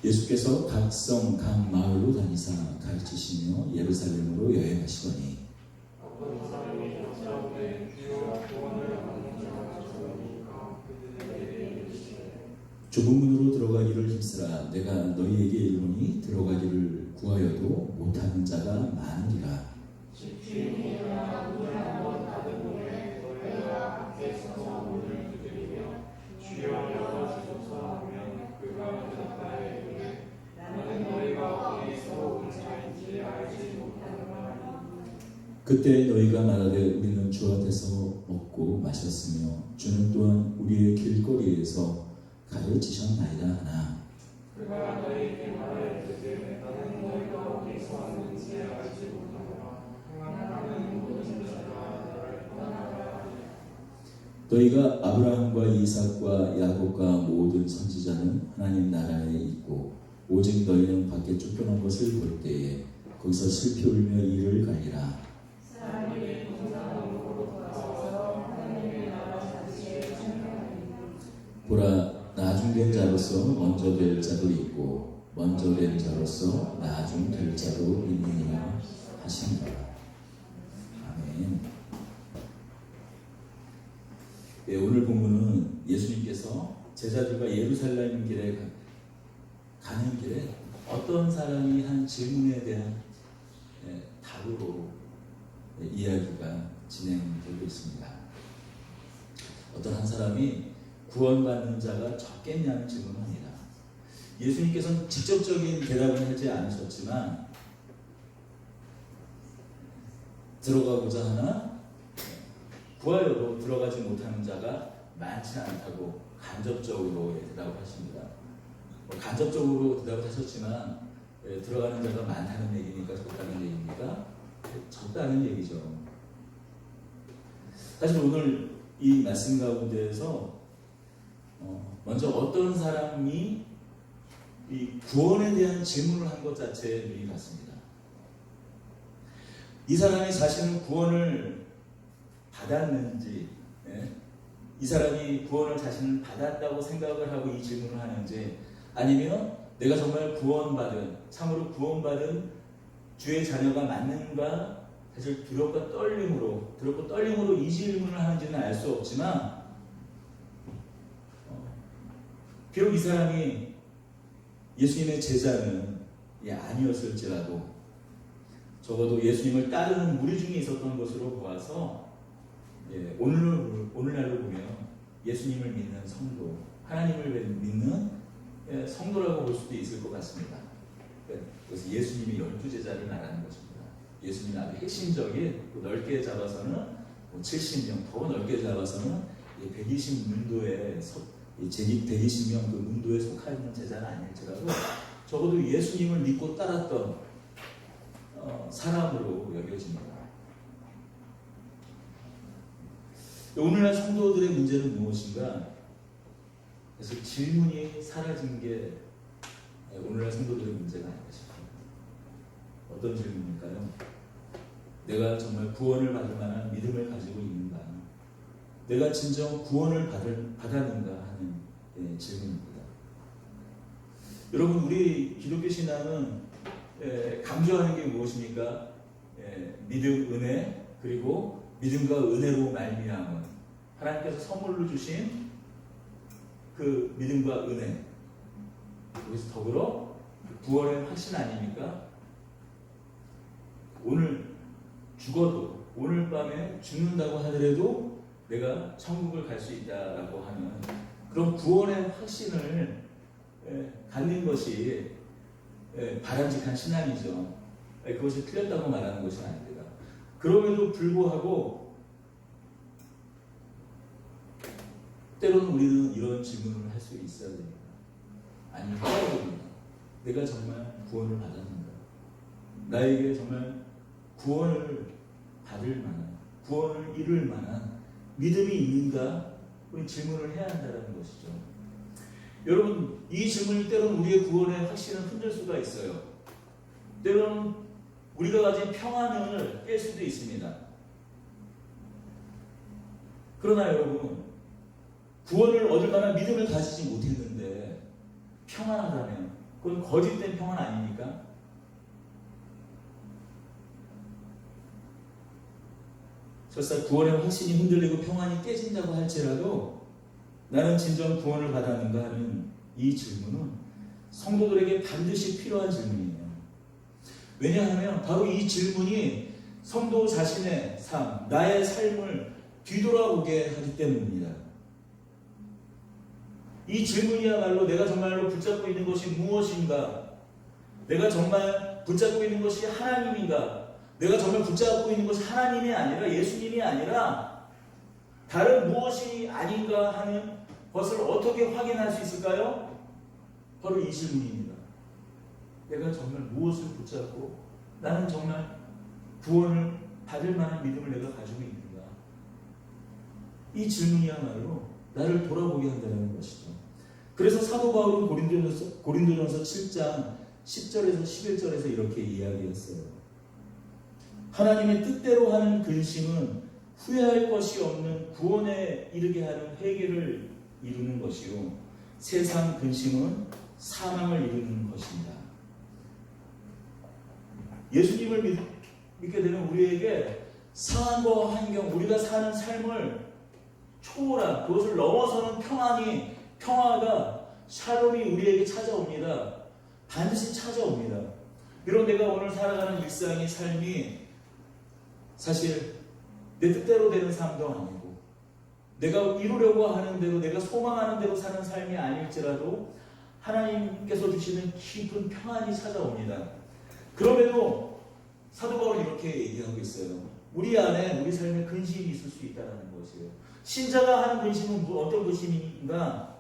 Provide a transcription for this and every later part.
예수께서 각 성, 각 마을로 다니사 가르치시며 예루살렘으로 여행하시더니 어떤 사람이 여짜오되 주여 구원을 받는 자가 적으니까 그들에게 이르시되 좁은 문으로 들어가기를 힘쓰라. 내가 너희에게 이르노니 들어가기를 구하여도 못하는 자가 많으리라. 집주인이나 문을 한번 닫은 후에 너희가 밖에 서서 문을 두드리며 주여 열어주소서 하면 그가 대답하여 이르되 나는 너희가 어디서 온 자인지 알지 못하노라. 그때 너희가 말하되 우리는 주 앞에서 먹고 마셨으며 주는 또한 우리의 길거리에서 가르치셨나이다 하나. 그가 너희에게 말하였으되 나는 너희가 어디서 왔는지 알지 못하노라. 나는 모든 자가 나를 떠나가라. 너희가 아브라함과 이삭과 야곱과 모든 선지자는 하나님 나라에 있고 오직 너희는 밖에 쫓겨난 것을 볼 때에 거기서 슬피 울며 이를 갈리라. 사람이 동산으로 돌아와서 하나님의 나라 자체에 참여하리니 보라, 나중된 자로서 먼저 될 자도 있고 먼저 된 자로서 나중 될 자도 있느니라 하시니라. 아멘. 네, 오늘 본문은 예수님께서 제자들과 예루살렘 길에 가는 길에 어떤 사람이 한 질문에 대한 답으로 이야기가 진행되고 있습니다. 어떤 한 사람이 구원받는 자가 적겠냐는 질문을 합니다. 예수님께서는 직접적인 대답을 하지 않으셨지만 들어가고자 하나 구하여도 들어가지 못하는 자가 많지 않다고 간접적으로 대답을 하십니다. 간접적으로 대답을 하셨지만 들어가는 자가 많다는 얘기니까 적다는 얘기입니까? 적다는 얘기죠. 사실 오늘 이 말씀 가운데에서 먼저 어떤 사람이 이 구원에 대한 질문을 한 것 자체에 눈이 갔습니다. 이 사람이 자신은 구원을 받았는지, 이 사람이 구원을 자신은 받았다고 생각을 하고 이 질문을 하는지, 아니면 내가 정말 구원받은, 참으로 구원받은 주의 자녀가 맞는가, 사실 두렵고 떨림으로 이 질문을 하는지는 알 수 없지만, 비록 이 사람이 예수님의 제자는 아니었을지라도 적어도 예수님을 따르는 무리 중에 있었던 것으로 보아서 오늘날로 보면 예수님을 믿는 성도, 하나님을 믿는 성도라고 볼 수도 있을 것 같습니다. 그래서 예수님이 12제자를 말하는 것입니다. 예수님이 아주 핵심적인, 넓게 잡아서는 70명, 더 넓게 잡아서는 120문도에 120명 그 문도에 속하 있는 제자는 아닐지라도 적어도 예수님을 믿고 따랐던 사람으로 여겨집니다. 오늘날 성도들의 문제는 무엇인가? 그래서 질문이 사라진 게 오늘날 성도들의 문제가 아닐까 싶어요. 어떤 질문일까요? 내가 정말 구원을 받을 만한 믿음을 가지고 있는가? 내가 진정 구원을 받았는가 하는 질문입니다. 여러분, 우리 기독교 신앙은 강조하는 게 무엇입니까? 믿음, 은혜, 그리고 믿음과 은혜로 말미암은 하나님께서 선물로 주신 그 믿음과 은혜, 여기서 더불어 구원의 확신 아닙니까? 오늘 죽어도, 오늘 밤에 죽는다고 하더라도 내가 천국을 갈 수 있다라고 하는 그런 구원의 확신을 갖는 것이 바람직한 신앙이죠. 그것이 틀렸다고 말하는 것이 아닙니다. 그럼에도 불구하고 때로는 우리는 이런 질문을 할 수 있어야 됩니다. 아니, 해야 됩니다. 내가 정말 구원을 받았는가? 나에게 정말 구원을 받을 만한, 구원을 이룰 만한 믿음이 있는가? 우리 질문을 해야 한다는 것이죠. 여러분, 이 질문이 때로는 우리의 구원의 확신을 흔들 수가 있어요. 때로는 우리가 가진 평안을 깰 수도 있습니다. 그러나 여러분, 구원을 얻을 만한 믿음을 가지지 못했는데 평안하다면, 그건 거짓된 평안 아닙니까? 설사 구원의 확신이 흔들리고 평안이 깨진다고 할지라도 나는 진정 구원을 받았는가 하는 이 질문은 성도들에게 반드시 필요한 질문이에요. 왜냐하면 바로 이 질문이 성도 자신의 삶, 나의 삶을 뒤돌아보게 하기 때문입니다. 이 질문이야말로 내가 정말로 붙잡고 있는 것이 무엇인가? 내가 정말 붙잡고 있는 것이 하나님인가? 내가 정말 붙잡고 있는 것이 하나님이 아니라 예수님이 아니라 다른 무엇이 아닌가 하는 것을 어떻게 확인할 수 있을까요? 바로 이 질문입니다. 내가 정말 무엇을 붙잡고 나는 정말 구원을 받을 만한 믿음을 내가 가지고 있는가? 이 질문이야말로 나를 돌아보게 한다는 것이죠. 그래서 사도 바울은 고린도전서 7장 10절에서 11절에서 이렇게 이야기했어요. 하나님의 뜻대로 하는 근심은 후회할 것이 없는 구원에 이르게 하는 회개를 이루는 것이요, 세상 근심은 사망을 이루는 것입니다. 예수님을 믿게 되는 우리에게 상황과 환경, 우리가 사는 삶을 초월한, 그것을 넘어서는 평화가 샬롬이 우리에게 찾아옵니다. 반드시 찾아옵니다. 비록 내가 오늘 살아가는 일상의 삶이 사실 내 뜻대로 되는 삶도 아니고 내가 이루려고 하는 대로, 내가 소망하는 대로 사는 삶이 아닐지라도 하나님께서 주시는 깊은 평안이 찾아옵니다. 그럼에도 사도 바울은 이렇게 얘기하고 있어요. 우리 안에 우리 삶에 근심이 있을 수 있다는 것이에요. 신자가 하는 근심은 어떤 근심인가?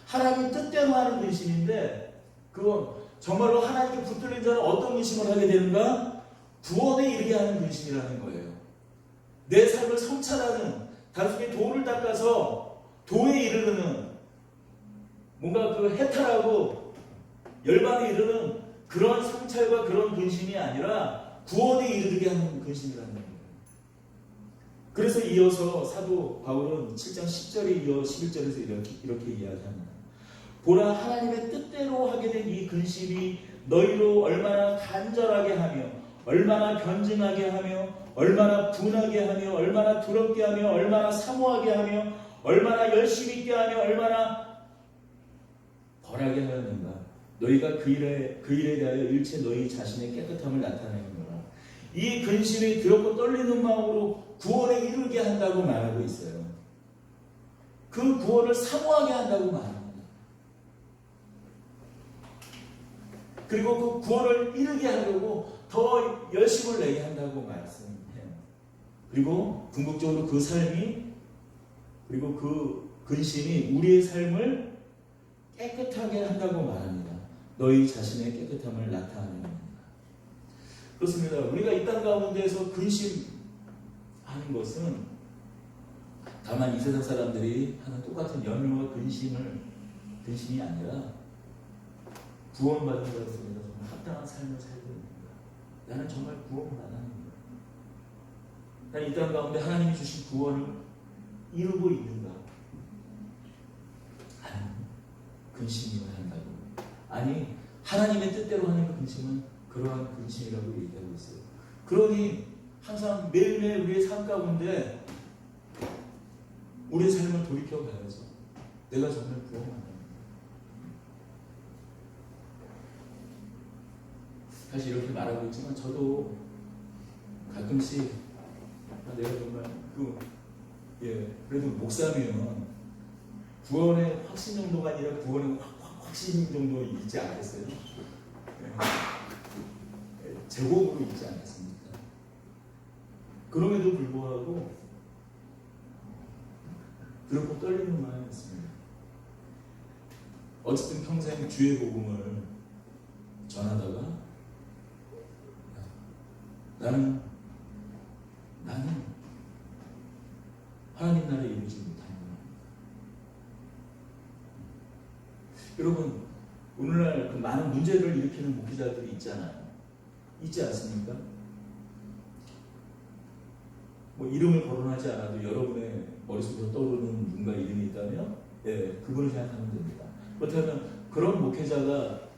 하나님 뜻대로 하는 근심인데, 그건 정말로 하나님께 붙들린 자는 어떤 근심을 하게 되는가? 구원에 이르게 하는 근심이라는 거예요. 내 삶을 성찰하는, 단순히 도를 닦아서 도에 이르는, 뭔가 그 해탈하고 열반에 이르는 그런 성찰과 그런 근심이 아니라 구원에 이르게 하는 근심이라는 거예요. 그래서 이어서 사도 바울은 7장 10절에 이어 11절에서 이렇게 이야기합니다. 보라, 하나님의 뜻대로 하게 된 이 근심이 너희로 얼마나 간절하게 하며, 얼마나 변증하게 하며, 얼마나 분하게 하며, 얼마나 두렵게 하며, 얼마나 사모하게 하며, 얼마나 열심히 있게 하며, 얼마나 벌하게 하였는가. 너희가 그 일에 대하여 일체 너희 자신의 깨끗함을 나타내는구나. 이 근심이 두렵고 떨리는 마음으로 구원에 이르게 한다고 말하고 있어요. 그 구원을 사모하게 한다고 말합니다. 그리고 그 구원을 이루게 하려고 더 열심을 내게 한다고 말씀해요. 그리고 궁극적으로 그 삶이, 그리고 그 근심이 우리의 삶을 깨끗하게 한다고 말합니다. 너희 자신의 깨끗함을 나타내는 겁니다. 그렇습니다. 우리가 이 땅 가운데에서 근심하는 것은 다만 이 세상 사람들이 하는 똑같은 염려와 근심이 아니라 구원받은 자로서는 정말 합당한 삶을 살고 있는 거야. 나는 정말 구원을 받았는 거야. 난 이 땅 가운데 하나님이 주신 구원을 이루고 있는가? 아니, 근심이어야 한다고. 아니, 하나님의 뜻대로 하는 근심은 그러한 근심이라고 얘기하고 있어요. 그러니 항상 매일매일 우리의 삶 가운데 우리의 삶을 돌이켜봐야죠. 내가 정말 구원받았는가? 사실 이렇게 말하고 있지만 저도 가끔씩 내가 정말 그래도 목사면 구원의 확신 정도가 아니라 구원의 확신 정도 있지 않겠어요? 제공으로 있지 않겠습니까? 그럼에도 불구하고 두렵고 떨리는 마음이 있습니다. 어쨌든 평생 주의 복음을 전하다가 나는 하나님 나라에 이루지 못하는구나. 여러분, 오늘날 그 많은 문제를 일으키는 목회자들이 있지 않습니까? 뭐 이름을 거론하지 않아도 여러분의 머릿속으로 떠오르는 누군가 이름이 있다면 그분을 생각하면 됩니다. 그렇다면 그런 목회자가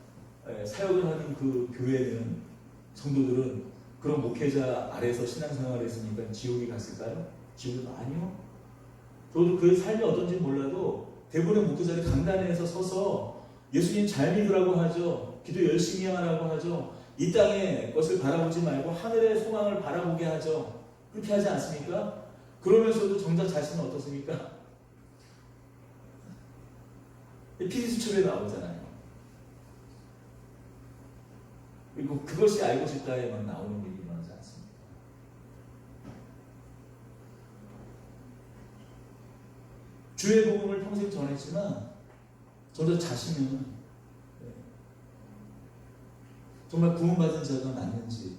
사역을 하는 그 교회는 성도들은 그런 목회자 아래서 신앙생활을 했으니까 지옥에 갔을까요? 지옥에 아니요. 저도 그 삶이 어떤지 몰라도 대부분의 목회자들이 강단에서 서서 예수님 잘 믿으라고 하죠. 기도 열심히 하라고 하죠. 이 땅의 것을 바라보지 말고 하늘의 소망을 바라보게 하죠. 그렇게 하지 않습니까? 그러면서도 정작 자신은 어떻습니까? 피디수첩에 나오잖아요. 그리고 그것이 알고 싶다에만 나오는 일이 많지 않습니다. 주의 복음을 평생 전했지만 저도 자신은 정말 구원받은 자가 맞는지,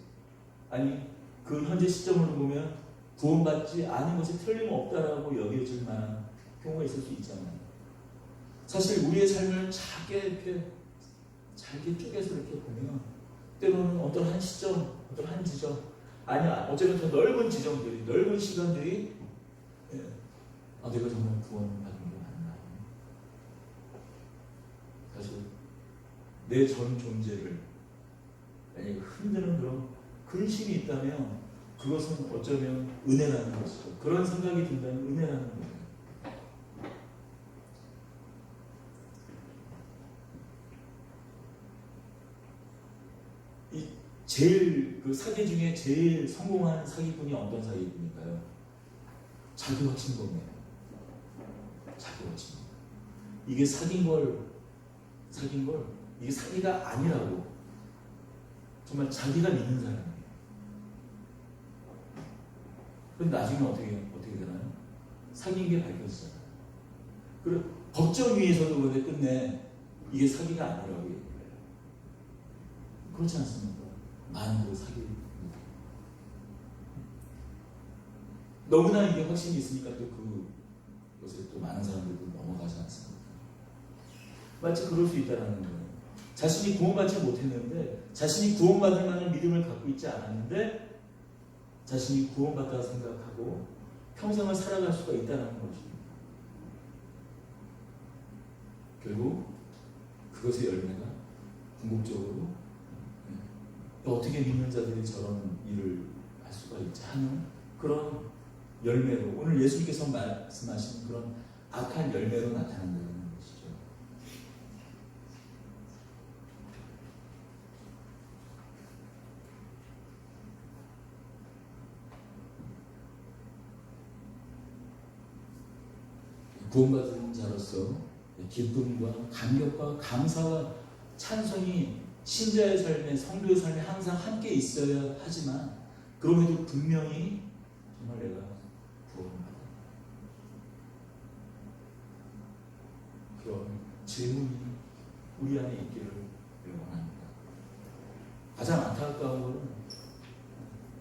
아니 그 현재 시점으로 보면 구원받지 않은 것이 틀림없다라고 여겨질 만한 경우가 있을 수 있잖아요. 사실 우리의 삶을 잘게 쪼개서 이렇게 보면 때로는 어떤 한 시점, 어떤 한 지점, 아니야 어쩌면 더 넓은 지점들이, 넓은 시간들이 내가 정말 구원받은 게 맞나? 사실 내 전 존재를 만약에 흔드는 그런 근심이 있다면 그것은 어쩌면 은혜라는 것이죠. 그런 생각이 든다면 은혜라는 거예요. 이 제일 그 사기 중에 제일 성공한 사기꾼이 어떤 사기꾼일까요? 자기 확신범이에요. 자기 확신범. 이게 사긴 걸 이게 사기가 아니라고 정말 자기가 믿는 사람이에요. 그런데 나중에 어떻게 되나요? 사기인 게 밝혀지잖아요. 그리고 법정위에서도 그런데 끝내 이게 사기가 아니라고 얘기해요. 그렇지 않습니까? 많은 그 사기. 너무나 이게 확신이 있으니까 또 그것에 또 많은 사람들도 넘어가지 않습니까? 마치 그럴 수 있다는 거예요. 자신이 구원받지 못했는데, 자신이 구원받을 만한 믿음을 갖고 있지 않았는데, 자신이 구원받다고 생각하고 평생을 살아갈 수가 있다는 것입니다. 결국 그것의 열매가 궁극적으로 어떻게 믿는 자들이 저런 일을 할 수가 있지 하는 그런 열매로, 오늘 예수님께서 말씀하신 그런 악한 열매로 나타난다는 것이죠. 구원받은 자로서 기쁨과 감격과 감사와 찬송이 신자의 삶에, 성도의 삶에 항상 함께 있어야 하지만, 그럼에도 분명히 정말 내가 구원받았다, 그런 질문이 우리 안에 있기를 원합니다. 가장 안타까운 것은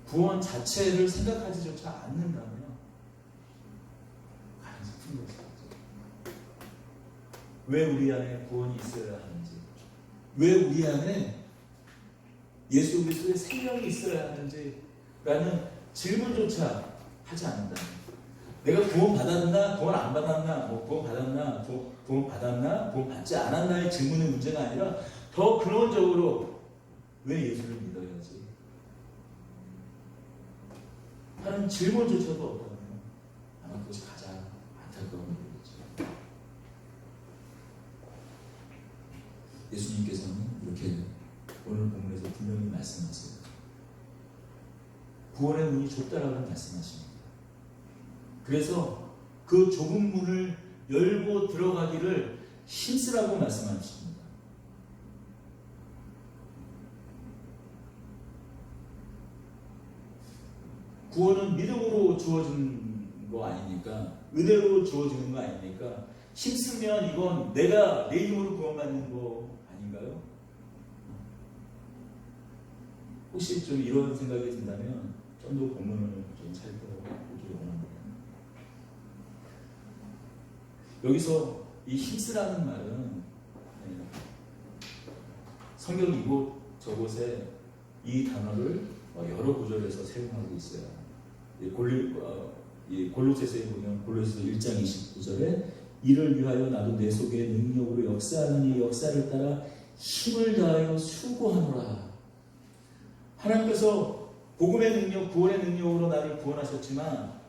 구원 자체를 생각하지조차 않는다면 가장 슬픈 것이죠. 왜 우리 안에 구원이 있어야 하는지, 왜 우리 안에 예수 그리스도의 생명이 있어야 하는지 라는 질문조차 하지 않는다. 내가 구원 받았나, 구원 안 받았나, 구원 받았나, 구원 받았나, 구원 받지 않았나의 질문의 문제가 아니라 더 근원적으로 왜 예수를 믿어야지 하는 질문조차도 없다면 아마 그것이 가장 안타까운 일이죠. 예수님께서는 이렇게 오늘 본문에서 분명히 말씀하세요. 구원의 문이 좁다라고 말씀하십니다. 그래서 그 좁은 문을 열고 들어가기를 힘쓰라고 말씀하십니다. 구원은 믿음으로 주어진 거 아닙니까? 은혜로 주어지는 거 아닙니까? 힘쓰면 이건 내가 내 힘으로 구원받는 거 아닌가요? 혹시 좀 이런 생각이 든다면 좀 더 본문을 좀 살펴보기 원합니다. 여기서 이 힘쓰라는 말은 성경 이곳 저곳에 이 단어를 여러 구절에서 사용하고 있어요. 골로새서에 보면 골로새서 1장 29절에 이를 위하여 나도 내 속에 능력으로 역사하는 이 역사를 따라 힘을 다하여 수고하노라. 하나님께서 복음의 능력, 구원의 능력으로 나를 구원하셨지만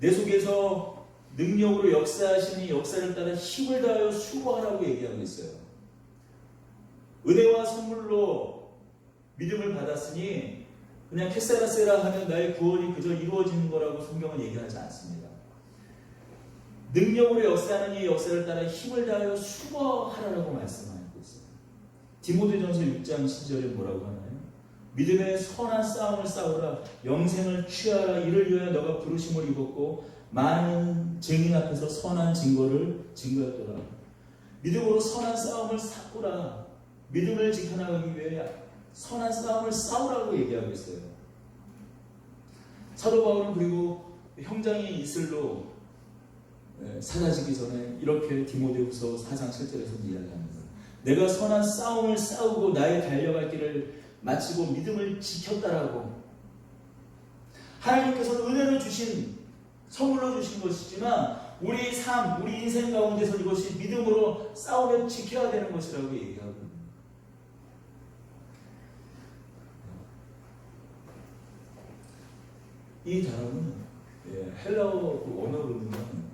내 속에서 능력으로 역사하시니 역사를 따라 힘을 다하여 수고하라고 얘기하고 있어요. 은혜와 선물로 믿음을 받았으니 그냥 캐세라세라 하면 나의 구원이 그저 이루어지는 거라고 성경은 얘기하지 않습니다. 능력으로 역사하는 이 역사를 따라 힘을 다하여 수고하라고 말씀하고 있어요. 디모데전서 6장 10절에 뭐라고 하나요? 믿음의 선한 싸움을 싸우라. 영생을 취하라. 이를 위하여 너가 부르심을 입었고 많은 증인 앞에서 선한 증거를 증거했더라. 믿음으로 선한 싸움을 싸우라. 믿음을 지켜나가기 위해 선한 싸움을 싸우라고 얘기하고 있어요. 사도 바울은 그리고 형장이 이슬로 사라지기 전에 이렇게 디모데후서 4장 7절에서 이야기합니다. 내가 선한 싸움을 싸우고 나의 달려갈 길을 마치고 믿음을 지켰다라고. 하나님께서는 은혜로 주신, 선물로 주신 것이지만 우리 삶, 우리 인생 가운데서 이것이 믿음으로 싸우며 지켜야 되는 것이라고 얘기하고 있습니다. 이 단어는 헬라어 원어로는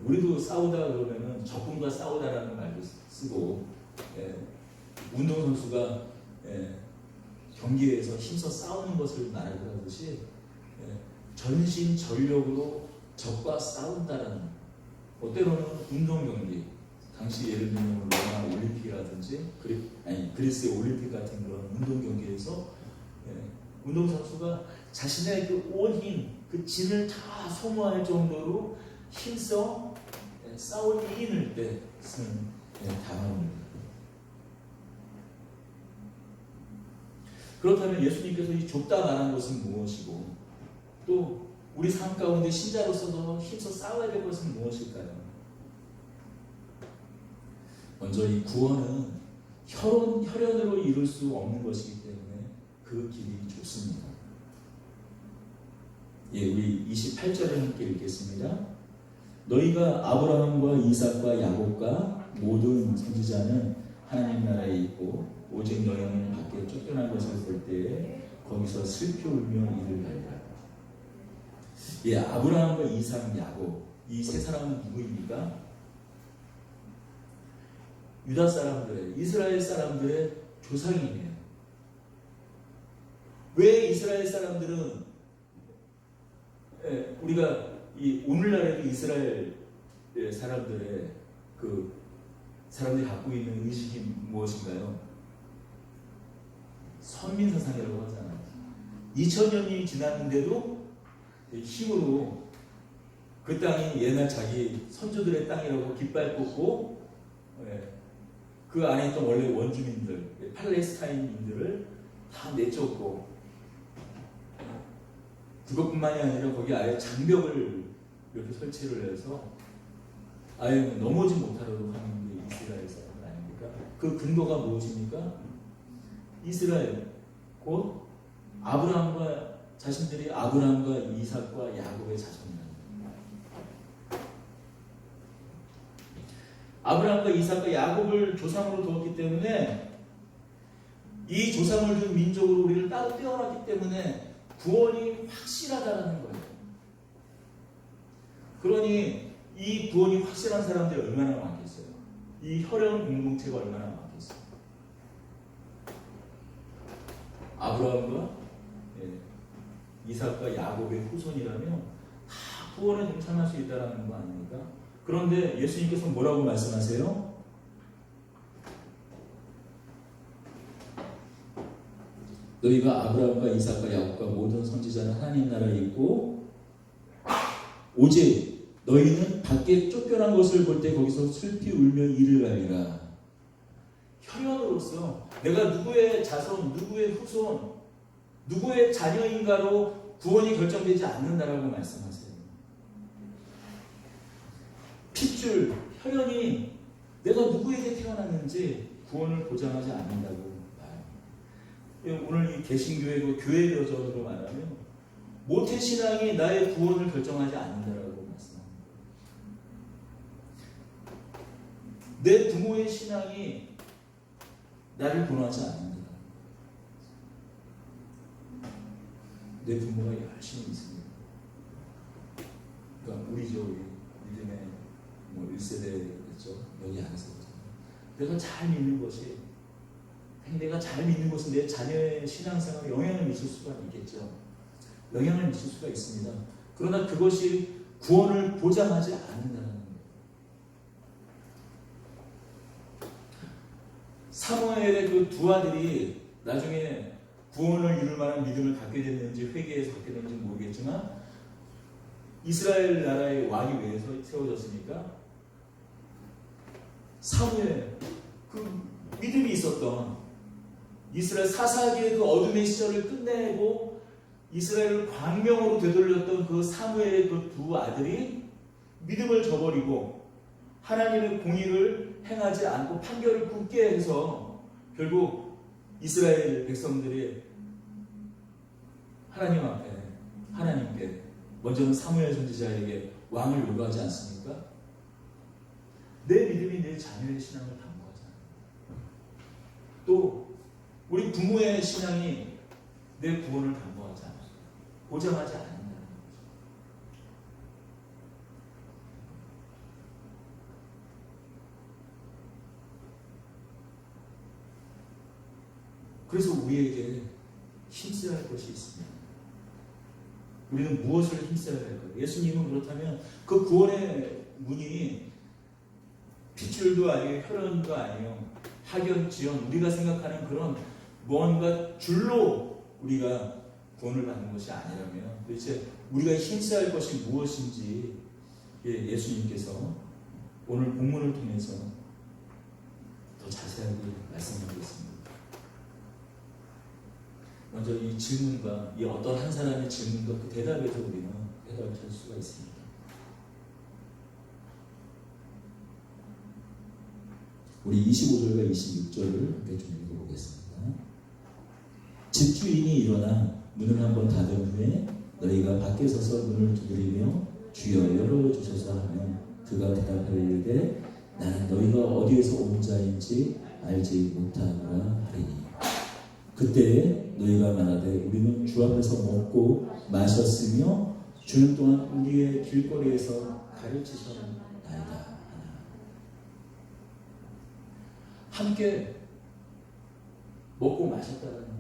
우리도 싸우다 그러면은 적군과 싸우다라는 말도 쓰고, 운동선수가 경기에서 힘써 싸우는 것을 말하고 하듯이 전신 전력으로 적과 싸운다라는, 때로는 운동 경기, 당시 예를 들면 로마 올림픽이라든지 그리스의 올림픽 같은 그런 운동 경기에서 운동선수가 자신의 그 온 힘, 그 진을 다 소모할 정도로 힘써 싸울 이길 때 쓰는 단어입니다. 그렇다면 예수님께서 이 좁다 말한 것은 무엇이고 또 우리 삶 가운데 신자로서도 힘써 싸워야 될 것은 무엇일까요? 먼저 이 구원은 혈연으로 이룰 수 없는 것이기 때문에 그 길이 좁습니다. 우리 28절을 함께 읽겠습니다. 너희가 아브라함과 이삭과 야곱과 모든 선지자는 하나님 나라에 있고 오직 너희는 밖에 쫓겨난 것을 볼 때에 거기서 슬피 울며 이를 갈라. 아브라함과 이삭, 야곱, 이 세 사람은 누구입니까? 유다 사람들의, 이스라엘 사람들의 조상이에요. 왜 이스라엘 사람들은 우리가 이 오늘날에도 이스라엘 사람들의 사람들이 갖고 있는 의식이 무엇인가요? 선민사상이라고 하잖아요. 2000년이 지났는데도 힘으로 그 땅이 옛날 자기 선조들의 땅이라고 깃발 꽂고 그 안에 있던 원래 원주민들, 팔레스타인인들을 다 내쫓고, 그것뿐만이 아니라 거기 아예 장벽을 이렇게 설치를 해서 아예 넘어지 못하도록 하는 게 이스라엘 사람 아닙니까? 그 근거가 무엇입니까? 이스라엘, 곧 아브라함과 자신들이 아브라함과 이삭과 야곱의 자손이다. 아브라함과 이삭과 야곱을 조상으로 두었기 때문에 이 조상을 둔 민족으로 우리를 따로 떼어놨기 때문에 구원이 확실하다는 거예요. 그러니 이 구원이 확실한 사람들이 얼마나 많겠어요? 이 혈연 공동체가 얼마나 많겠어요? 아브라함과 이삭과 야곱의 후손이라면 다 구원에 동참할 수 있다는 거 아닙니까? 그런데 예수님께서 뭐라고 말씀하세요? 너희가 아브라함과 이삭과 야곱과 모든 선지자는 하나님 나라에 있고 오직 너희는 밖에 쫓겨난 것을 볼 때 거기서 슬피 울며 이를 갈리라. 혈연으로서 내가 누구의 자손, 누구의 후손, 누구의 자녀인가로 구원이 결정되지 않는다라고 말씀하세요. 핏줄, 혈연이 내가 누구에게 태어났는지 구원을 보장하지 않는다고 말합니다. 오늘 이 개신교회도 교회 버전으로 말하면 모태신앙이 나의 구원을 결정하지 않는다라고 말씀합니다. 내 부모의 신앙이 나를 구원하지 않는다. 내 부모가 열심히 있습니다. 그러니까 우리 믿음의 1세대겠죠. 여기 안에서 내가 잘 믿는 것이, 내가 잘 믿는 것은 내 자녀의 신앙생활에 영향을 미칠 수가 있겠죠. 영향을 미칠 수가 있습니다. 그러나 그것이 구원을 보장하지 않는다는 거예요. 사무엘의 그 두 아들이 나중에 구원을 이룰 만한 믿음을 갖게 됐는지 회개해서 갖게 됐는지 모르겠지만 이스라엘 나라의 왕이 왜 세워졌습니까? 사무엘, 그 믿음이 있었던 이스라엘 사사기의 그 어둠의 시절을 끝내고 이스라엘을 광명으로 되돌렸던 그 사무엘의 그 두 아들이 믿음을 저버리고 하나님의 공의를 행하지 않고 판결을 굳게 해서 결국 이스라엘 백성들이 하나님 앞에, 하나님께, 먼저는 사무엘 선지자에게 왕을 요구하지 않습니까? 내 믿음이 내 자녀의 신앙을 담보하잖아요. 또 우리 부모의 신앙이 내 구원을 담보하지 않아요. 보장하지 않는다는 거죠. 그래서 우리에게 힘써야 할 것이 있습니다. 우리는 무엇을 힘써야 할까요? 예수님은 그렇다면 그 구원의 문이 핏줄도 아니고 혈연도 아니요 학연지연 우리가 생각하는 그런 뭔가 줄로 우리가 구원을 받는 것이 아니라면 도대체 우리가 힘써야 할 것이 무엇인지 예수님께서 오늘 본문을 통해서 더 자세하게 말씀하겠습니다. 먼저 이 질문과 이 어떤 한 사람의 질문과 그 대답에서 우리는 해답을 찾을 수가 있습니다. 우리 25절과 26절을 함께 좀 읽어보겠습니다. 집주인이 일어나 문을 한번 닫은 후에 너희가 밖에 서서 문을 두드리며 주여 열어주소서 하면 그가 대답하리되 나는 너희가 어디에서 온 자인지 알지 못하노라 하리니 그때 너희가 말하되 우리는 주 앞에서 먹고 마셨으며 주는 또한 우리의 길거리에서 가르치셨나이다 하나. 함께 먹고 마셨다라는 거예요.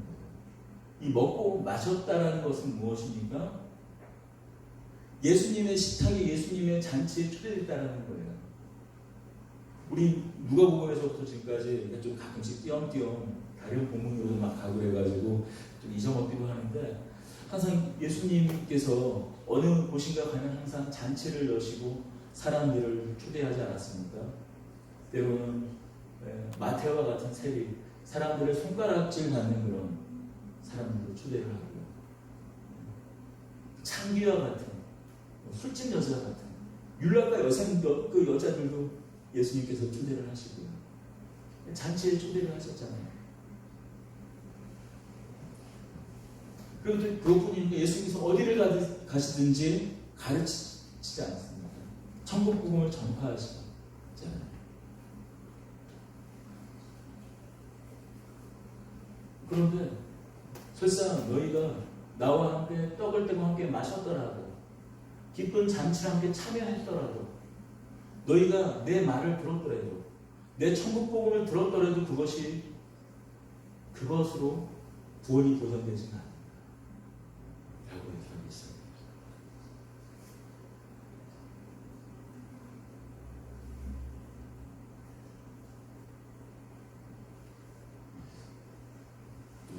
이 먹고 마셨다라는 것은 무엇입니까? 예수님의 식탁에 예수님의 잔치에 초대됐다라는 거예요. 우리 누가복음에서부터 지금까지 좀 가끔씩 띄엄띄엄 다른 본문으로 막 가고 해가지고 좀 잊어먹기도 하는데 항상 예수님께서 어느 곳인가 가면 항상 잔치를 여시고 사람들을 초대하지 않았습니까? 때로는 마태와 같은 세리 사람들의 손가락질 받는 그런 사람들을 초대를 하고요. 창기와 같은 술집 여자 같은 율라과 여생 그 여자들도 예수님께서 초대를 하시고요. 잔치에 초대를 하셨잖아요. 그런데 그것뿐이니까 예수님께서 어디를 가시든지 가르치지 않습니다. 천국 복음을 전파하시잖아요. 그런데 설사 너희가 나와 함께 떡을 떼고 함께 마셨더라도 기쁜 잔치를 함께 참여했더라도 너희가 내 말을 들었더라도 내 천국 복음을 들었더라도 그것으로 구원이 보장되지는 않는다 라고 얘기하고 있습니다.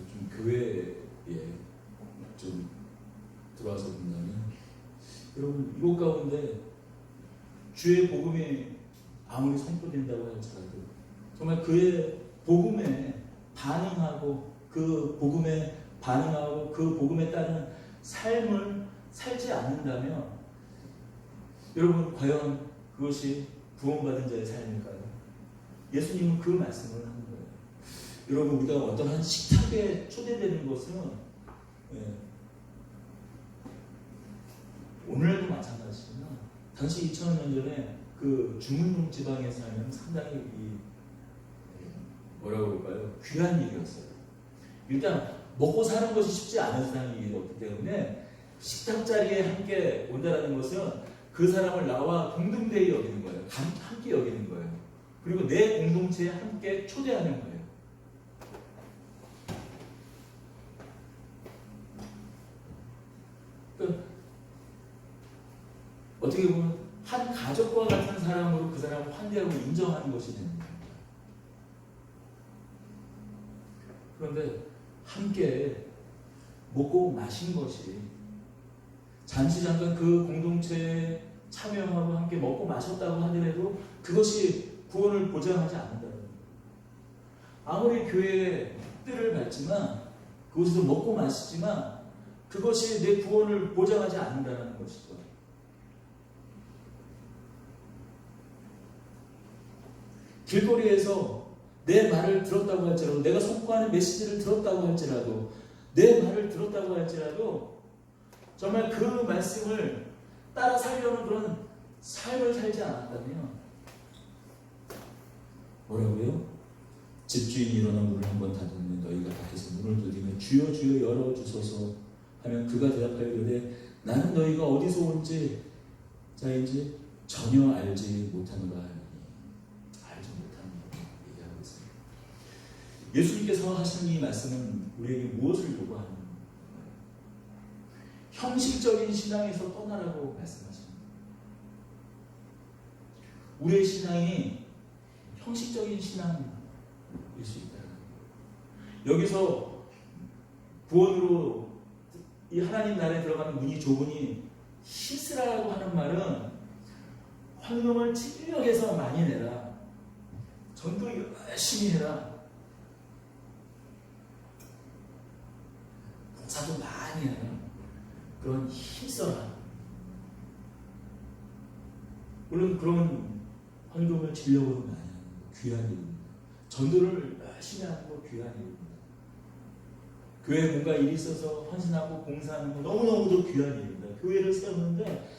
좀 교회에 좀 들어와서 본다면 여러분 이곳 가운데 주의 복음이 아무리 선포된다고 할지라도 정말 그의 복음에 반응하고 그 복음에 따른 삶을 살지 않는다면 여러분 과연 그것이 구원받은 자의 삶일까요? 예수님은 그 말씀을 하는 거예요. 여러분 우리가 어떤 한 식탁에 초대되는 것은 오늘도 마찬가지지만 당시 2000년 전에 그 중흥동 지방에 살면 상당히 뭐라고 그럴까요? 귀한 일이었어요. 일단 먹고 사는 것이 쉽지 않은 사람이었기 때문에 식탁 자리에 함께 온다라는 것은 그 사람을 나와 동등되이 여기는 거예요. 함께 여기는 거예요. 그리고 내 공동체에 함께 초대하는 거예요. 그러니까 어떻게 보면 한 가족과 같은 사람으로 그 사람을 환대하고 인정하는 것이 되는 거예요. 그런데 함께 먹고 마신 것이 잠시 잠깐 그 공동체에 참여하고 함께 먹고 마셨다고 하더라도 그것이 구원을 보장하지 않는다는 거예요. 아무리 교회의 뜻을 밟지만 그곳에서 먹고 마시지만 그것이 내 구원을 보장하지 않는다는 것이죠. 길거리에서 내 말을 들었다고 할지라도, 내가 선포하는 메시지를 들었다고 할지라도, 내 말을 들었다고 할지라도 정말 그 말씀을 따라 살려는 그런 삶을 살지 않았다면 뭐라고요? 집주인이 일어나 문을 한번 닫으면 너희가 밖에서 문을 두드리면 주여 주여 열어주소서 하면 그가 대답하여 이르되 나는 너희가 어디서 온지 자인지 전혀 알지 못하노라 하니. 알지 못하는 거 얘기하고 있습니다. 예수님께서 하신 이 말씀은 우리에게 무엇을 요구하는 거예요? 형식적인 신앙에서 떠나라고 말씀하십니다. 우리의 신앙이 형식적인 신앙일 수 있다는 거예요. 여기서 구원으로 이 하나님 나라에 들어가는 문이 좁으니 씻으라고 하는 말은 헌금을 진력해서 많이 내라, 전도 열심히 해라, 봉사도 많이 해라, 그런 힘써라. 물론 그런 헌금을 진력으로 많이 하는 거 귀한 일입니다. 전도를 열심히 하는 거 귀한 일입니다. 교회에 뭔가 일이 있어서 헌신하고 봉사하는 거 너무너무도 귀한 일입니다. 교회를 세우는데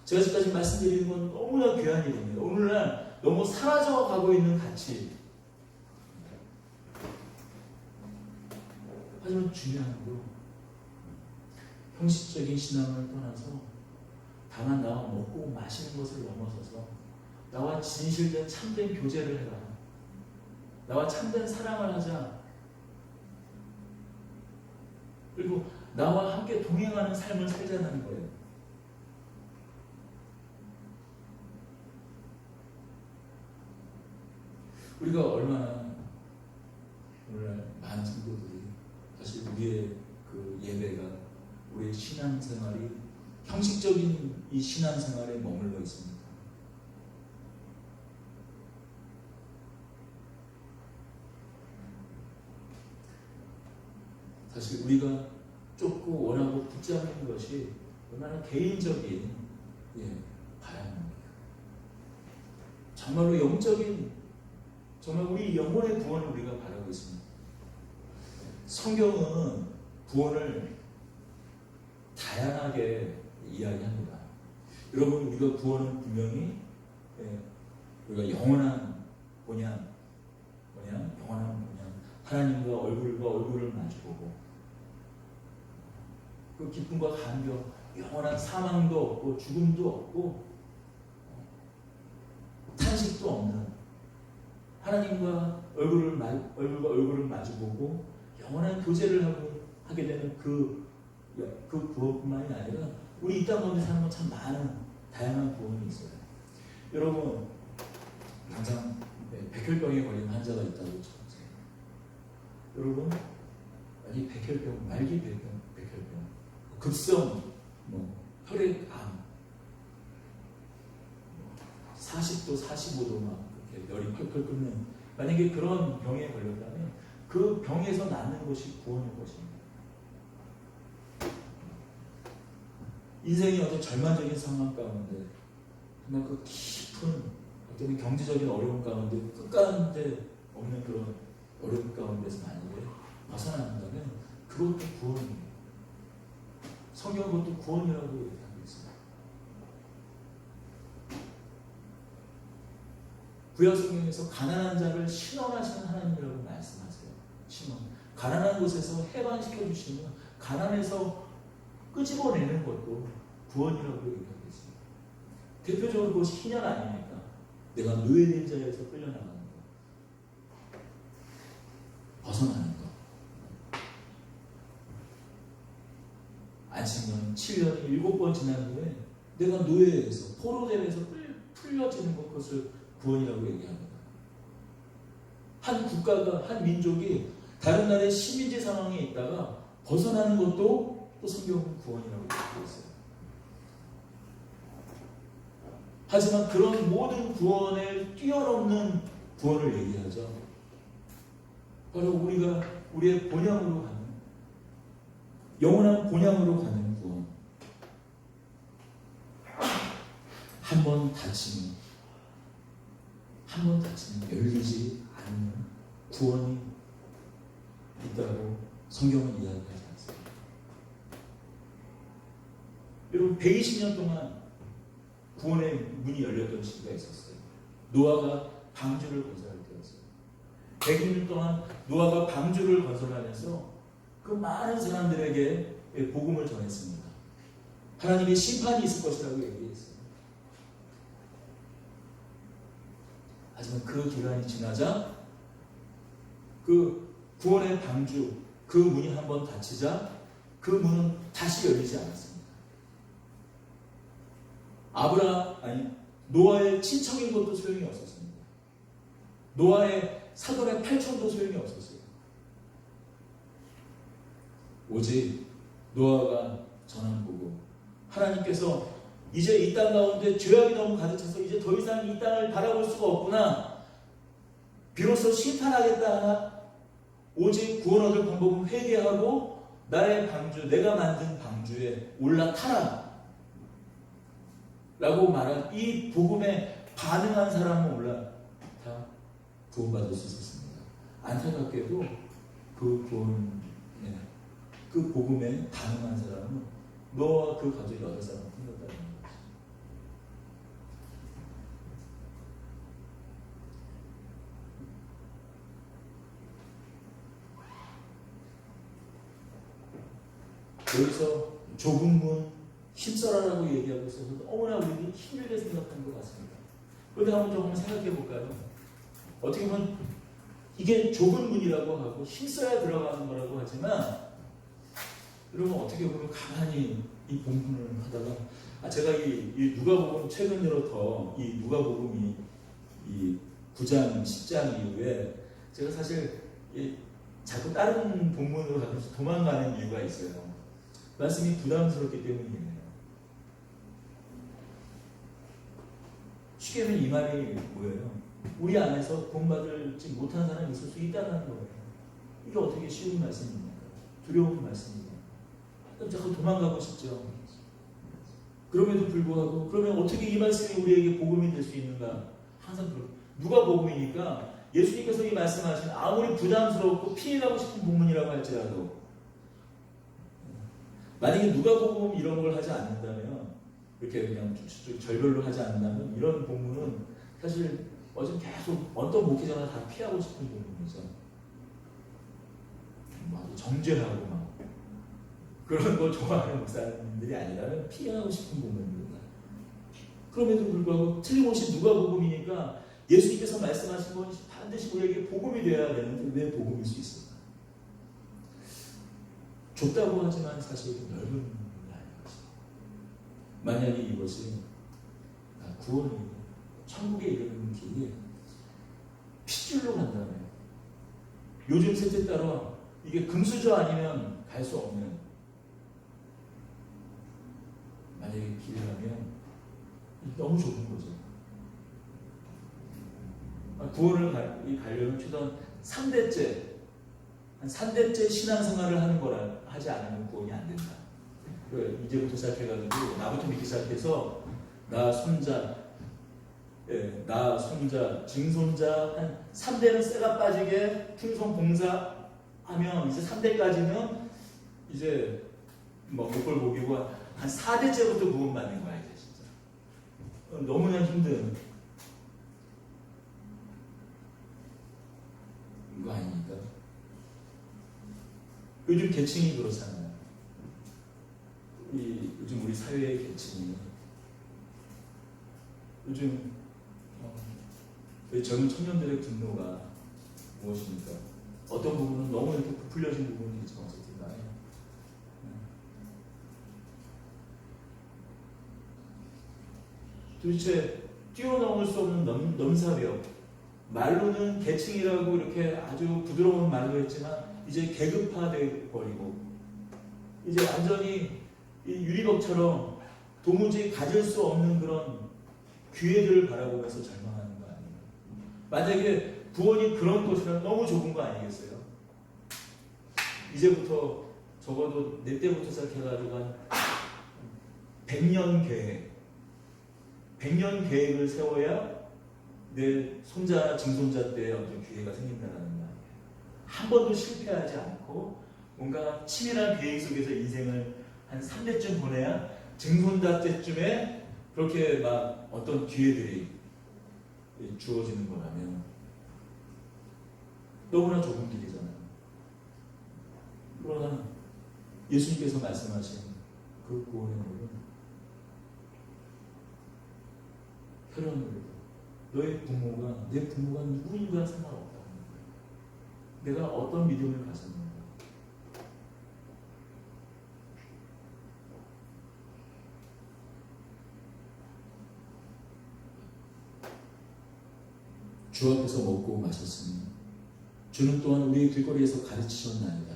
제가 지금까지 말씀드리는 건 너무나 귀한 일입니다. 오늘날 너무 사라져가고 있는 가치. 하지만 중요한 건 형식적인 신앙을 떠나서 다만 나와 먹고 마시는 것을 넘어서서 나와 진실된 참된 교제를 해라. 나와 참된 사랑을 하자. 그리고 나와 함께 동행하는 삶을 살자는 거예요. 우리가 얼마나 오늘날 많은 친구들이 사실 우리의 그 예배가 우리의 신앙생활이 형식적인 이 신앙생활에 머물러 있습니다. 사실 우리가 쫓고 원하고 붙잡는 것이 얼마나 개인적인 바람입니다. 정말로 영적인, 정말 우리 영혼의 구원을 우리가 바라고 있습니다. 성경은 구원을 다양하게 이야기합니다. 여러분, 우리가 구원은 분명히 우리가 영원한 본향, 영원한 본향, 하나님과 얼굴과 얼굴을 마주보고 그 기쁨과 감격, 영원한 사망도 없고 죽음도 없고 탄식도 없는 하나님과 얼굴과 얼굴을 마주보고 영원한 교제를 하게 되는 그 구원뿐만이 아니라 우리 이 땅 가운데 사는 건 참 많은 다양한 구원이 있어요. 여러분, 당장 백혈병에 걸린 환자가 있다고 쳐보세요. 여러분, 이 백혈병, 말기 백혈병, 급성 혈액암, 40도, 45도 막 이렇게 열이 펄펄 끓는, 만약에 그런 병에 걸렸다면 그 병에서 낫는 것이 구원일 것입니다. 인생이 어떤 절망적인 상황 가운데, 정말 그 깊은 어떤 경제적인 어려움 가운데, 끝가운데 없는 그런 어려움 가운데서 만약에 벗어난다면 그것도 구원입니다. 성경은 그것도 구원이라고 얘기하고 있습니다. 구약 성경에서 가난한 자를 신원하시는 하나님이라고 말씀하세요. 신원. 가난한 곳에서 해방시켜 주시는, 가난에서 끄집어내는 것도 구원이라고 얘기하고 있습니다. 대표적으로 그것이 희년 아닙니까? 내가 노예된 자에서 끌려나가는 것, 벗어나는 것. 안식년 7년이 7번 지난 후에 내가 노예에서, 포로됨에서 풀려지는 것, 그것을 구원이라고 얘기합니다. 한 국가가, 한 민족이 다른 나라의 식민지 상황에 있다가 벗어나는 것도 또 성경은 구원이라고 얘기하고 있어요. 하지만 그런 모든 구원을 뛰어넘는 구원을 얘기하죠. 바로 우리가 우리의 본향으로 가는, 영원한 본향으로 가는 구원. 한 번 다치면 열리지 않는 구원이 있다고 성경은 이야기하지 않습니다. 여러분, 120년 동안 구원의 문이 열렸던 시기가 있었어요. 노아가 방주를 건설할 때였어요. 100년 동안 노아가 방주를 건설하면서 그 많은 사람들에게 복음을 전했습니다. 하나님의 심판이 있을 것이라고 얘기했어요. 하지만 그 기간이 지나자 그 구원의 방주, 그 문이 한번 닫히자 그 문은 다시 열리지 않았습니다. 노아의 친척인 것도 소용이 없었습니다. 노아의 사돈의 팔촌도 소용이 없었어요. 오직 노아가 전한 보고, 하나님께서 이제 이 땅 가운데 죄악이 너무 가득 차서 이제 더 이상 이 땅을 바라볼 수가 없구나, 비로소 심판하겠다, 오직 구원 얻을 방법은 회개하고 나의 방주, 내가 만든 방주에 올라타라 라고 말한 이 복음에 반응한 사람은 올라타 구원받을 수 있었습니다. 안타깝게도 그 구원, 그 복음에 반응한 사람은 노아와 그 가족 8사람을 생겼다는 거죠. 여기서 좁은 문, 힘써라라고 얘기하고 있어서 너무나 우리들이 힘들게 생각하는 것 같습니다. 그런데 한번 조금 생각해 볼까요? 어떻게 보면 이게 좁은 문이라고 하고 힘써야 들어가는 거라고 하지만, 여러분 어떻게 보면 가만히 이 본문을 하다가 제가 이 누가복음 최근 들어 이 누가복음이 이 9장 10장 이후에 제가 사실 자꾸 다른 본문으로 가면서 도망가는 이유가 있어요. 말씀이 부담스럽기 때문이에요. 쉽게 하면 이 말이 뭐예요? 우리 안에서 본받지 못한 사람이 있을 수 있다는 거예요. 이게 어떻게 쉬운 말씀입니까? 두려운 말씀입니다. 자꾸 도망가고 싶죠. 그럼에도 불구하고, 그러면 어떻게 이 말씀이 우리에게 복음이 될 수 있는가? 항상 누가 복음이니까 예수님께서 이 말씀하신, 아무리 부담스럽고 피해가고 싶은 본문이라고 할지라도, 만약에 누가 복음 이런 걸 하지 않는다면, 이렇게 그냥 절별로 하지 않는다면, 이런 본문은 사실 어제 계속 어떤 목회자가 다 피하고 싶은 본문이죠. 막 정죄하고 막 그런 거 좋아하는 목사님들이 아니라면 피하고 싶은 본문입니다. 그럼에도 불구하고 틀림없이 누가복음이니까 예수님께서 말씀하신 건 반드시 우리에게 복음이 되어야 되는데 왜 복음일 수 있을까? 좁다고 하지만 사실 넓은 부분이 아닌 것입니다. 만약에 이것이 구원이 천국에 이르는 길이 핏줄로 간다면, 요즘 세대 따라 이게 금수저 아니면 갈 수 없는, 만약에 길이라면 너무 좁은 거죠. 구원을 가려면 최소한 3대째, 한 3대째 신앙생활을 하는 거라 하지 않으면 구원이 안 된다. 이제부터 시작해가지고 나부터 믿기 시작해서 나 손자, 증손자 한 3대는 쇠가 빠지게 풍성 봉사하면 이제 3대까지는 이제 목골 목이고 한 4대째부터 구원받는 거야 이제 진짜. 너무나 힘든. 요즘 계층이 그렇잖아요. 요즘 우리 사회의 계층이 요즘 우리 젊은 청년들의 분노가 무엇입니까? 어떤 부분은 너무 이렇게 부풀려진 부분이 있지만 어쨌든 간에 도대체 뛰어넘을 수 없는 넘사벽, 말로는 계층이라고 이렇게 아주 부드러운 말로 했지만 이제 계급화돼 버리고 이제 완전히 이 유리벽처럼 도무지 가질 수 없는 그런 기회들을 바라보면서 절망하는 거 아니에요? 만약에 구원이 그런 곳이라면 너무 좁은 거 아니겠어요? 이제부터 적어도 내 때부터 시작해가지고 한 100년 계획, 100년 계획을 세워야 내 손자, 증손자 때 어떤 기회가 생긴다는 거 아니에요? 한 번도 실패하지 않고 뭔가 치밀한 계획 속에서 인생을 한 3대쯤 보내야 증손자 때쯤에 그렇게 막 어떤 기회들이 주어지는 거라면 너무나 좁은 길이잖아요. 그러나 예수님께서 말씀하신 그 구원의 물은 혈연으로 너의 부모가 내 부모가 누구인가 상관없다는 거예요. 내가 어떤 믿음을 가졌는가. 주 앞에서 먹고 마셨으니 주는 또한 우리의 길거리에서 가르치셨나이다.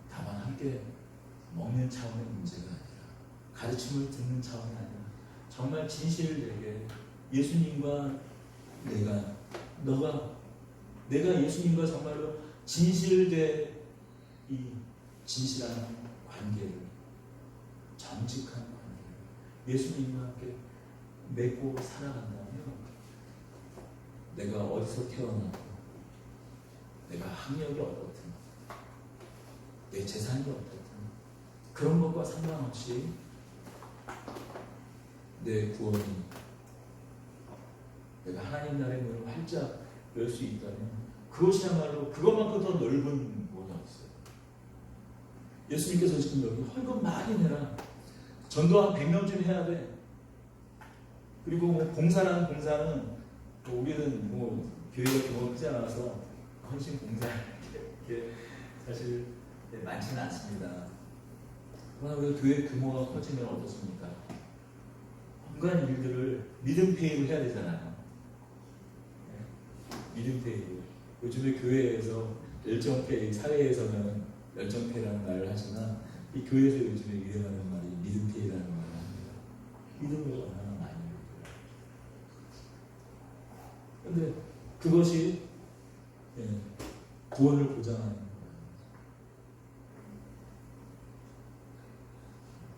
다만 함께 먹는 차원의 문제가 아니라 가르침을 듣는 차원이 아니라 정말 진실되게 예수님과 내가 예수님과 정말로 진실된 이 진실한 관계를, 정직한 관계를 예수님과 함께 맺고 살아간다면 내가 어디서 태어나고 내가 학력이 어떻든 내 재산이 어떻든 그런 것과 상관없이 내 구원이 내가 하나님 나라의 문을 활짝 열 수 있다면 그것이야말로 그것만큼 더 넓은 구원이 없어요. 예수님께서 지금 여기 헌금 많이 내라, 전도 한 100명쯤 해야 돼. 그리고 뭐 봉사라는 봉사는 뭐 우리는 뭐 교회가 규모가 크지 않아서 훨씬 봉사 이렇게 사실 많지는 않습니다. 그러나 우리가 교회 규모가 커지면 어떻습니까? 온갖 일들을 믿음페이로 해야 되잖아요. 믿음페이로. 요즘에 교회에서 열정페이, 사회에서는 열정페이라는 말을 하지만 이 교회에서 요즘에 유행하는 말이 믿음페이라는 말을 합니다. 믿음을 얼마나 많이 해요. 그런데 그것이 구원을 보장하는 거예요.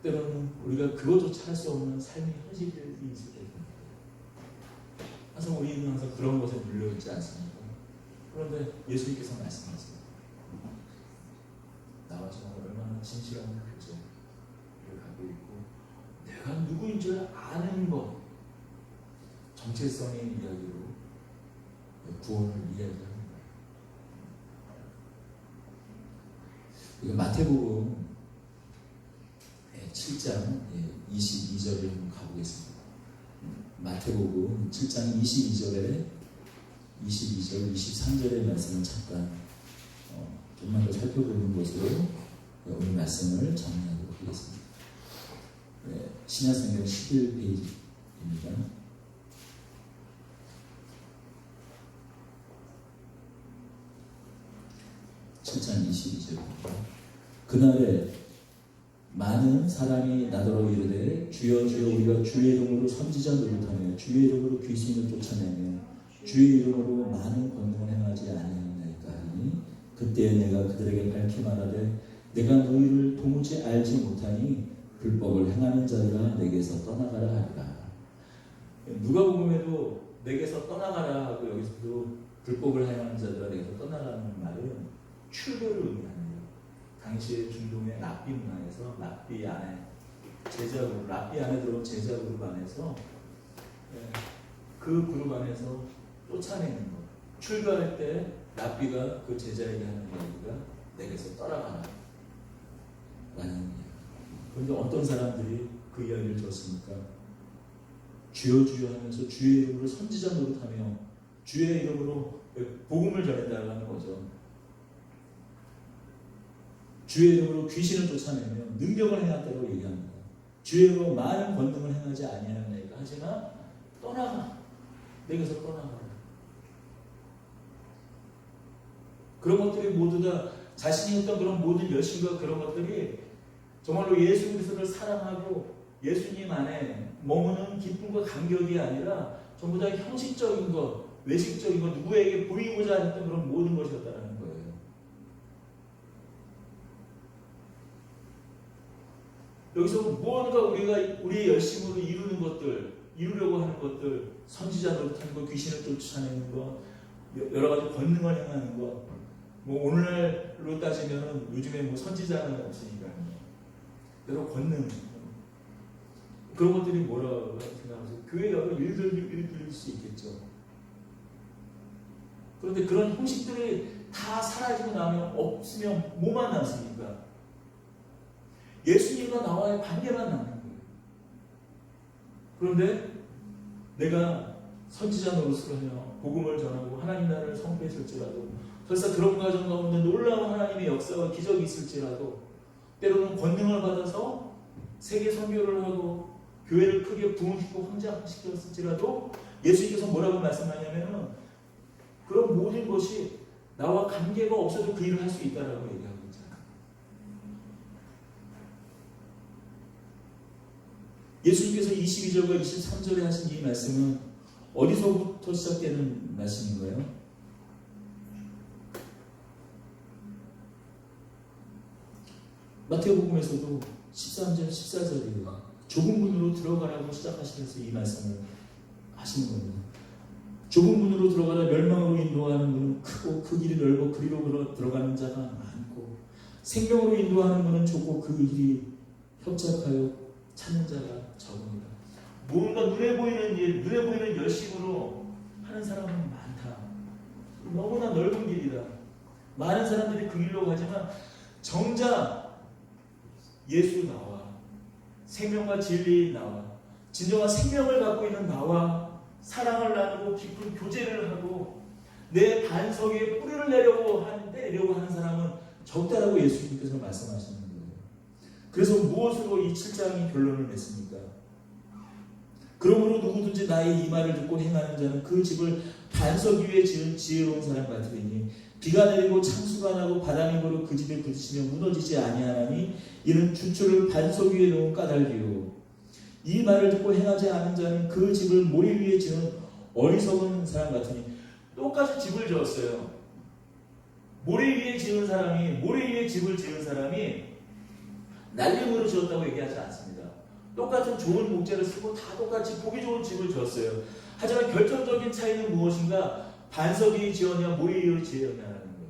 때로는 우리가 그것조차 할 수 없는 삶의 현실이 있을 때도 있습니다. 항상 우리는 항상 그런 것에 물려있지 않습니까? 그런데 예수님께서 말씀하세요. 나와 정말 얼마나 진실한 교제를 갖고 있고 내가 누구인 줄 아는 것, 정체성의 이야기로 구원을 이야기합니다. 이거 마태복음 7장 22절을 한번 가보겠습니다. 마태복음 7장 22절, 23절의 말씀을 잠깐 좀만 더 살펴보는 것으로 오늘 말씀을 정리하도록 하겠습니다. 신약성경 11페이지입니다. (7장 22절입니다) 그날에 많은 사람이 나더러 이르되 주여 주여 우리가 주의 이름으로 선지자 노릇하며 주의 이름으로 귀신을 쫓아내며 주의 이름으로 많은 권능을 행하지 아니하나이까 하니 그때 내가 그들에게 밝히 말하되 내가 너희를 도무지 알지 못하니 불법을 행하는 자들아 내게서 떠나가라 하리라. 누가복음에도 내게서 떠나가라 하고 여기서도 불법을 행하는 자들아 내게서 떠나가라는 말은 출교를 의미합니다. 당시에 중동의 랍비 문화에서 랍비 안에 들어온 제자 그룹 안에서 그 그룹 안에서 쫓아내는 것, 출교할 때 랍비가 그 제자에게 하는 이야기가 내게서 떠나가라 라는 이야기. 그런데 어떤 사람들이 그 이야기를 들었습니까? 주여 주여 하면서 주의 이름으로 선지자 노릇하며 주의 이름으로 복음을 전했다고 하는 거죠. 주의 이름으로 귀신을 쫓아내며 능력을 행했다고 얘기합니다. 주의 이름으로 많은 권능을 행하지 아니하였나이까 하지만 떠나가, 내게서 떠나가라. 그런 것들이 모두 다 자신이 했던 그런 모든 열심과 그런 것들이 정말로 예수 그리스도를 사랑하고 예수님 안에 머무는 기쁨과 감격이 아니라 전부 다 형식적인 것, 외식적인 것, 누구에게 보이고자 했던 그런 모든 것이었다는 거예요. 여기서 무언가 우리가 우리의 열심으로 이루는 것들, 이루려고 하는 것들, 선지자 노릇하는 것, 귀신을 쫓아내는 것, 여러 가지 권능을 행하는 것, 뭐 오늘날로 따지면은 요즘에 뭐 선지자는 없으니까요. 여러 권능, 그런 것들이 뭐라고 생각하세요? 교회 여러 일들일 수 있겠죠. 그런데 그런 형식들이 다 사라지고 나면 없으면 뭐만 남습니까? 예수님과 나와의 관계만 남는 거예요. 그런데 내가 선지자 노릇을 하며 복음을 전하고 하나님 나라를 선포했을지라도 설사 그런 과정 가운데 놀라운 하나님의 역사와 기적이 있을지라도 때로는 권능을 받아서 세계 선교를 하고 교회를 크게 부흥시키고 확장시켰을지라도 예수님께서 뭐라고 말씀하냐면 그런 모든 것이 나와 관계가 없어도 그 일을 할 수 있다라고 얘기하고 있잖아요. 예수님께서 22절과 23절에 하신 이 말씀은 어디서부터 시작되는 말씀인가요? 마태복음에서도 13절, 14절이에요. 좁은 문으로 들어가라고 시작하시면서 이 말씀을 하시는 겁니다. 좁은 문으로 들어가라 멸망으로 인도하는 문은 크고 그 길이 넓어 그리로 들어가는 자가 많고 생명으로 인도하는 문은 좁고 그 길이 협착하여 찾는 자가 적습니다. 뭔가 눈에 보이는 일, 눈에 보이는 열심으로 하는 사람은 많다. 너무나 넓은 길이다. 많은 사람들이 그 길로 가지만 정작 예수 나와 생명과 진리 나와 진정한 생명을 갖고 있는 나와 사랑을 나누고 깊은 교제를 하고 내 반석에 뿌리를 내려고 하는 사람은 적다라고 예수님께서 말씀하시는 거예요. 그래서 무엇으로 이 7장이 결론을 냈습니까? 그러므로 누구든지 나의 이 말을 듣고 행하는 자는 그 집을 반석 위에 지은 지혜로운 사람 같으니 비가 내리고 창수가 나고 바람이 불어 그 집에 부딪히며 무너지지 아니하나니 이는 주초를 반석 위에 놓은 까닭이요 이 말을 듣고 행하지 않은 자는 그 집을 모래 위에 지은 어리석은 사람 같으니 똑같이 집을 지었어요. 모래 위에 지은 사람이 모래 위에 집을 지은 사람이 날림으로 지었다고 얘기하지 않습니다. 똑같은 좋은 목재를 쓰고 다 똑같이 보기 좋은 집을 지었어요. 하지만 결정적인 차이는 무엇인가? 반석이 지었냐 모래 위에 지었냐라는 거예요.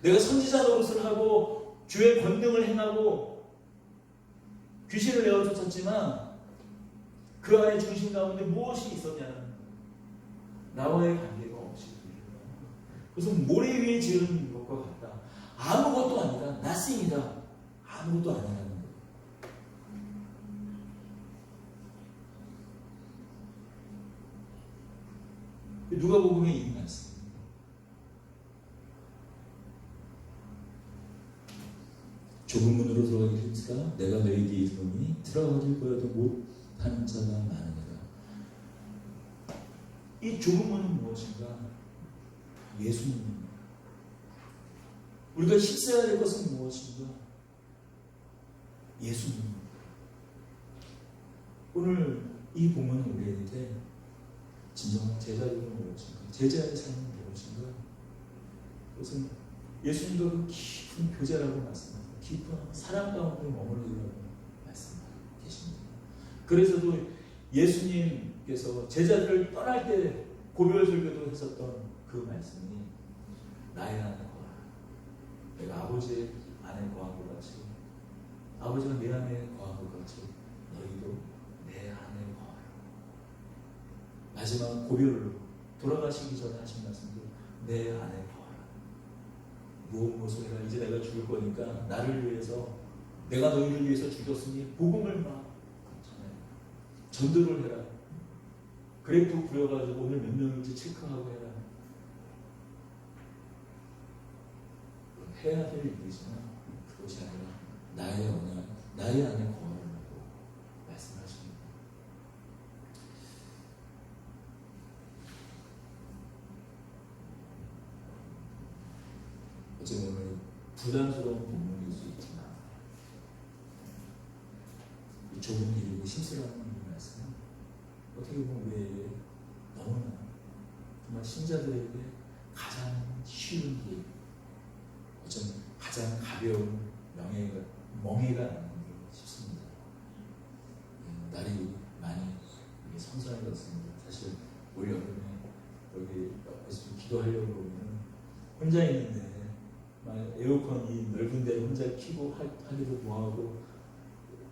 내가 선지자 노릇을 하고 주의 권능을 행하고 귀신을 내어쫓았지만 그 안에 중심 가운데 무엇이 있었냐는 거예요. 나와의 관계가 없이. 그래서 모래 위에 지은 것과 같다. 아무것도 아니다. nothing이다. 아무것도 아니라는 거예요. 누가복음에 이 말씀. 좁은 문으로 들어가기 힘쓰라 내가 너희에게 이르노니 들어가질 거여도 못하는 자가 많으니라. 이 좁은 문은 무엇인가? 예수님. 우리가 힘써야 될 것은 무엇인가? 예수님. 오늘 이 본문을 우리에게 진정한 제자들은 무엇인가? 제자의 삶은 무엇인가? 그것은 예수님도 그 깊은 교제라고 말씀합니다. 깊은 사랑 가운데 머무르라고 말씀하고 계십니다. 그래서도 예수님께서 제자들을 떠날 때 고별설교도 했었던 그 말씀이 나의 안에 거하라. 내가 아버지 안에 거한 것 같이 아버지가 내 안에 거한 것 같이 너희도 내 안에 거하라. 마지막 고별로 돌아가시기 전에 하신 말씀도 내 안에 거하라. 무엇을 해라. 이제 내가 죽을 거니까 나를 위해서, 내가 너희를 위해서 죽었으니 복음을 막 전해. 전도를 해라. 그래프 부려가지고 오늘 몇 명인지 체크하고 해라. 해야 될 일이지만 그것이 아니라 나의 언약, 나의 안에 거하라고 말씀하십니다. 어쩌면 오늘 부담스러운 본문일 수 있지만 이 좁은 길이고 심술하는 이 말씀은 어떻게 보면 우리에게 너무나 정말 신자들에게 가장 쉬운 길, 어쩌면 가장 가벼운 멍해가 아닌가 싶습니다. 날이 많이 선선해졌습니다. 사실 올 여름에 여기 옆에서 좀 기도하려고 보면 혼자 있는데 막 에어컨이 넓은 데 혼자 켜고 하기도 뭐하고,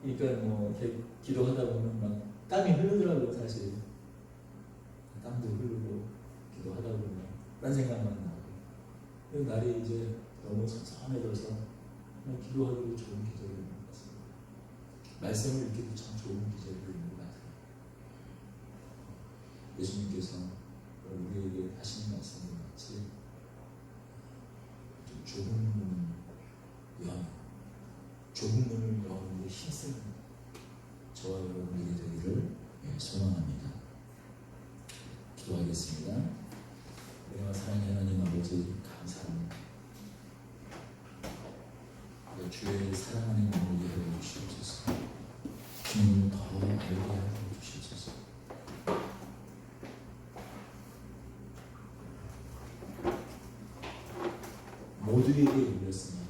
그러니까 뭐 이렇게 기도하다 보면 막 땀이 흐르더라고요. 사실 땀도 흐르고 기도하다 보면 딴 생각만 나고, 날이 이제 너무 선선해져서 정말 기도하기도 좋은 계절이 있는 것 같습니다. 말씀을 읽기도 참 좋은 계절이 있는 것 같아요. 예수님께서 우리에게 하시는 말씀이 마치 좀 좁은 문을 여는, 좁은 문을 여는데 힘쓰는 저와 여러분에게 되기를 소망합니다. 기도하겠습니다. 우리가 사랑하는 하나님 아버지 감사합니다. 주의 사랑하는 마음을 이해해 주시옵소서. 주님을 더 알게 하여 주시옵소서. 모두에게 열렸으나,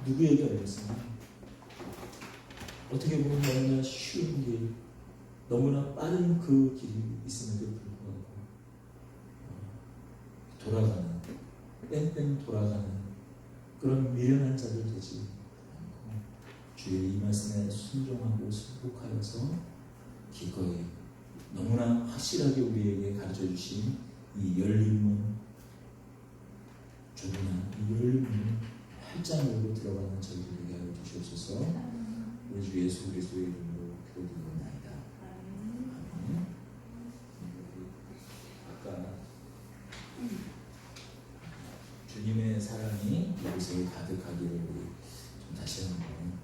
누구에게 열렸으나 어떻게 보면 너무나 쉬운 길, 너무나 빠른 그 길이 있음에도 불구하고 돌아가는, 뺑뺑 돌아가는 그런 미련한 자들 되지 않고 주의 이 말씀에 순종하고 순복하여서 기꺼이 너무나 확실하게 우리에게 가르쳐 주신 이 열린 문, 좁으나 이 열린 문을 활짝 열고 들어가는 저희들에게 하여 주시옵소서. 우리 주 예수 그리스도의 이름으로 기도드리옵나이다. 아멘. 아까 주님의 사랑이 이곳에 가득하기를 우리 좀 다시 한번